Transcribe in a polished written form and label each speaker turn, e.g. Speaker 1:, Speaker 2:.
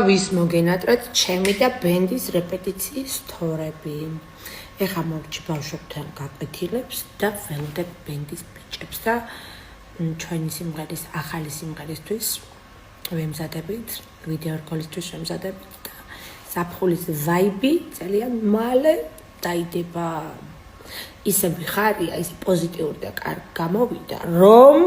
Speaker 1: ვის მოგენატრეთ ჩემი და ბენდის რეპეტიციის თორები. ეხლა მოვჭი ბავშვებთან გაკვეთილებს და ველოდებ ბენდის ბიჭებს და ჩვენი სიმღერის ახალი სიმღერისთვის ვემზადებით, ვიდეო რგოლისთვის ვემზადებით და საფხულის ვაიბი ძალიან მალე დაიდება. ისე ვიხარია, ის პოზიტიური და კარგი გამოვიდა, რომ